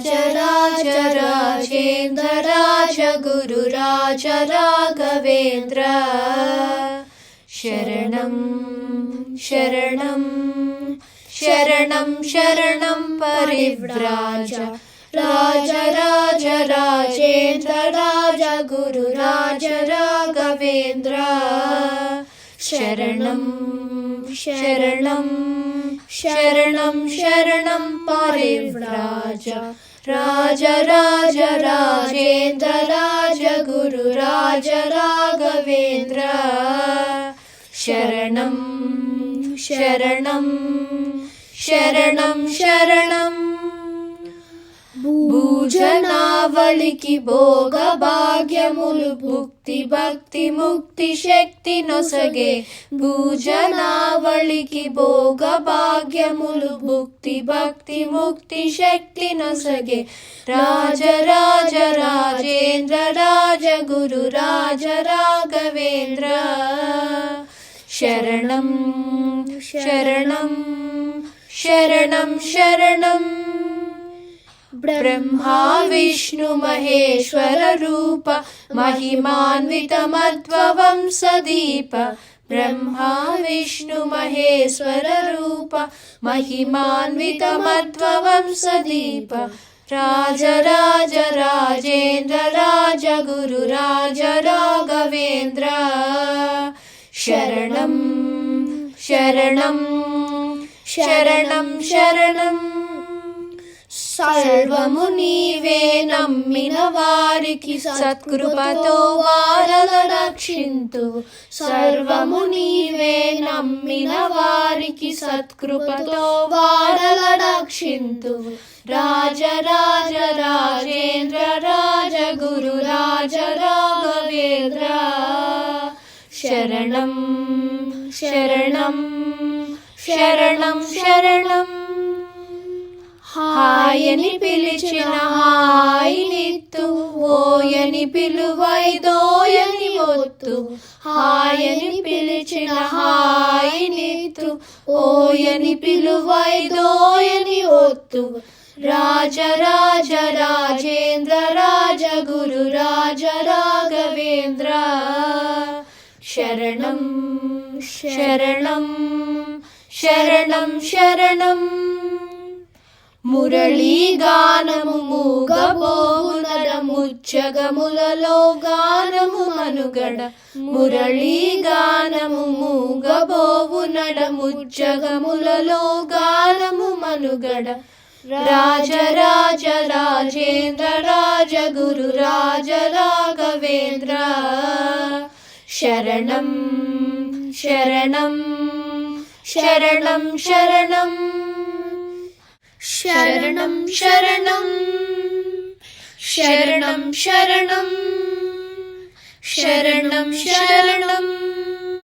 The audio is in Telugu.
राज राजेन्द्र राज गुरु राज राघवेन्द्र शरणं शरणं शरणं शरणं परिव्राज राज राज राजेन्द्र राज गुरु राज राघवेन्द्र शरणं शरणं शरणं शरणं परिव्राज राज राज राजेन्द्र राज गुरु राज राघवेन्द्र शरणं शरणं शरणं शरणं భూజనావళికి భోగ భాగ్యములు భుక్తి భక్తి ముక్తి శక్తి నొసగే భూజనావళికి భోగ భాగ్యములు భుక్తి భక్తి ముక్తి శక్తి నొసగే రాజ రాజ రాజేంద్ర రాజ గురు రాజ రాఘవేంద్ర శరణం శరణం శరణం శరణం ब्रह्मा विष्णु महेश्वर रूप महिमान्वितमध्वंसदीप ब्रह्मा विष्णु महेश्वर रूप महिमान्वितमध्वंसदीप राज राज राजेन्द्र राज गुरु राज राघवेन्द्र शरणं शरणं शरणं शरणं సర్వము నీవే నమ్మిన వారికి సత్కృపతో వారల రక్షింతు సర్వము నీవే నమ్మిన వారికి సత్కృపతో వారల రక్షింతు రాజ రాజ రాజేంద్ర రాజ గురు రాజ రాఘవేంద్ర శరణం శరణం శరణం శరణం హాయని పిలిచిన హాయినిత్తు ఓయని పిలువైదోయని ఒత్తు హాయని పిలిచిన హాయినిత్తు ఓయని పిలువైదోయని ఒత్తు రాజ రాజ రాజేంద్ర రాజ గురు రాజ రాఘవేంద్ర శరణం శరణం శరణం శరణం మురళీగానము మూగబోవునడ ముచ్చగములలో గానము మనుగడ మురళీగానము మూగబోవునడ ముచ్చగములలో గానము మనుగడ రాజ రాజ రాజేంద్ర రాజ గురు రాజ రాఘవేంద్ర శరణం శరణం శరణం శరణం शरणं शरणं शरणं शरणं शरणं शरणं